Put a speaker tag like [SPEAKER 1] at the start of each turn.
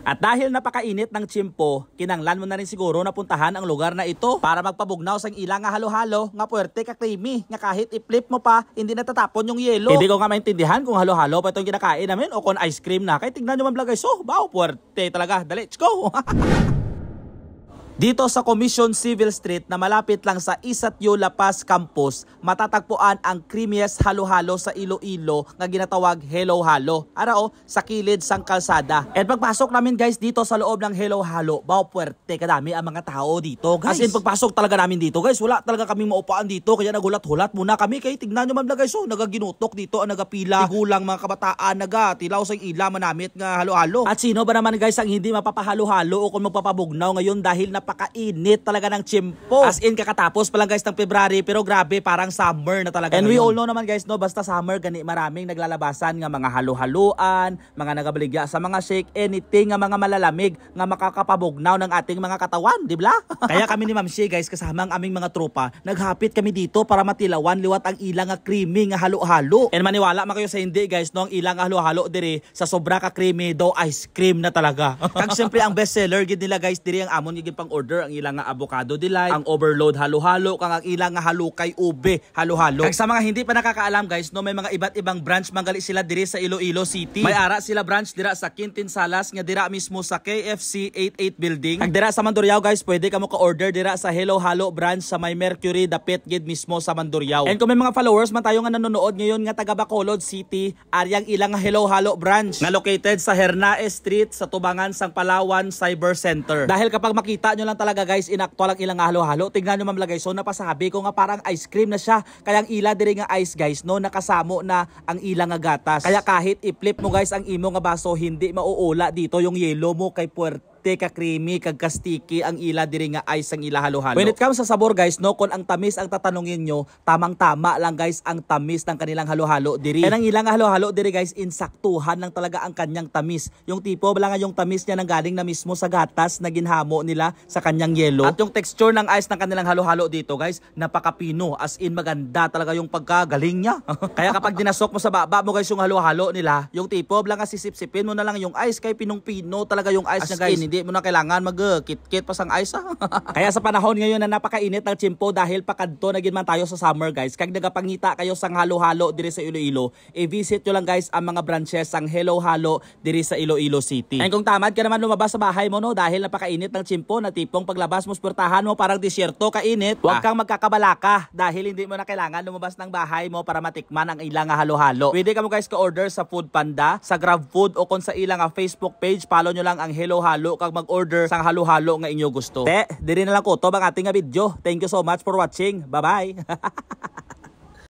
[SPEAKER 1] At dahil napakainit ng tiyempo, kinanglan mo na rin siguro na puntahan ang lugar na ito para magpabugnaw sa ilang nga halo-halo nga puwerte ka creamy nga kahit i-flip mo pa hindi natatapon yung yelo. Hindi ko nga maintindihan kung halo-halo pa itong kinakain namin o kung ice cream na. Kaya tignan nyo man vlog guys, so bao puwerte talaga. Dali, let's go! Dito sa Commission Civil Street na malapit lang sa Isatyo La Paz Campus, matatagpuan ang creamiest halo-halo sa Iloilo nga ginatawag Hello Halo. Arao, sa kilid sang kalsada. At pagpasok namin guys dito sa loob ng Hello Halo, bao puwerte kadami ang mga tao dito guys. As in pagpasok talaga namin dito guys, wala talaga kaming maupaan dito kaya nagulat-hulat muna kami. Kaya tignan nyo man guys, so nagaginutok dito ang nagapila. Tigulang mga kabataan nagatilaw sa ila manamit nga halo-halo. At sino ba naman guys ang hindi mapapahalo-halo o kung magpapabugnaw ngayon dahil napakainit talaga ng tiyempo. As in kakatapos pa lang guys ng February pero grabe parang summer na talaga. And we all know naman guys no, basta summer gani maraming naglalabasan nga mga halo-haluan, mga nagabaligya sa mga shake, anything nga mga malalamig nga makakapabugnaw ng ating mga katawan, di ba? Kaya kami ni Ma'am Shea guys kasama ang aming mga tropa, naghapit kami dito para matilawan liwat ang ilang nga creamy nga halo-halo. And maniwala man kayo sa hindi guys no, ang ilang halo-halo diri sa sobra ka creamy daw ice cream na talaga. Kag syempre ang best seller gid nila guys diri ang amon gid pang order ang ilang nga avocado delight, ang overload halo-halo, kang ang ilang nga halukay ube halo-halo. Kag sa mga hindi pa nakakaalam guys no, may mga iba't ibang branch manggali sila diri sa Iloilo City. May ara sila branch dira sa Quintin Salas nga dira mismo sa KFC 88 building. Kag dira sa Mandurriao guys, pwede ka mo ka-order dira sa Hello Halo branch sa may Mercury dapit gid mismo sa Mandurriao. And kung may mga followers man tayo nga nanonood ngayon nga taga Bacolod City, aryang ilang Hello Halo branch nga located sa Hernaez Street sa Tubangan sang Palawan Cyber Center. Dahil kapag makita nyo lang talaga guys, inaktual ang ilang halo-halo. Tingnan nyo mamlagay, so napasabi ko nga parang ice cream na siya. Kaya ang ila diri nga ice guys no, nakasamo na ang ilang nga gatas. Kaya kahit i-flip mo guys ang imo nga baso, hindi mauula dito yung yelo mo kay puwerte ka creamy kag ka-sticky ang ila diri nga ice ang ila halo-halo. When it comes sa sabor guys no, kung ang tamis ang tatanungin nyo, tamang-tama lang guys ang tamis ng kanilang halo-halo diri. And ang ilang halo-halo diri guys, insaktuhan lang talaga ang kanyang tamis. Yung tipo wala nga yung tamis niya nang galing na mismo sa gatas na ginhamo nila sa kanyang yelo. At yung texture ng ice ng kanilang halo-halo dito guys, napakapino, as in maganda talaga yung pagkagaling niya. Kaya kapag dinasok mo sa baba mo guys yung halo-halo nila, yung tipo wala nga sisip-sipin mo na lang yung ice kay pinong-pino talaga yung ice niya guys. Hindi mo na kailangan mag-kit-kit pa sang ice Kaya sa panahon ngayon na napakainit ng tiyempo dahil pakadto na gid man tayo sa summer guys, kag nagapangita kayo sang halo-halo diri sa Iloilo, i-visit nyo lang guys ang mga branches sang Hello Halo diri sa Iloilo City. And kung tamad ka naman lumabas sa bahay mo no, dahil napakainit ng tiyempo na tipong paglabas mo puwertahan mo parang disyerto kainit, huwag kang magkakabalaka dahil hindi mo na kailangan lumabas ng bahay mo para matikman ang ilang halo-halo. Pwede ka mo guys ka-order sa Food Panda, sa Grab Food o kung sa ilang Facebook page, follow nyo lang ang Hello Halo kag mag-order sang halo-halo nga inyo gusto. Diri na lang ko to bang ating video. Thank you so much for watching. Bye-bye.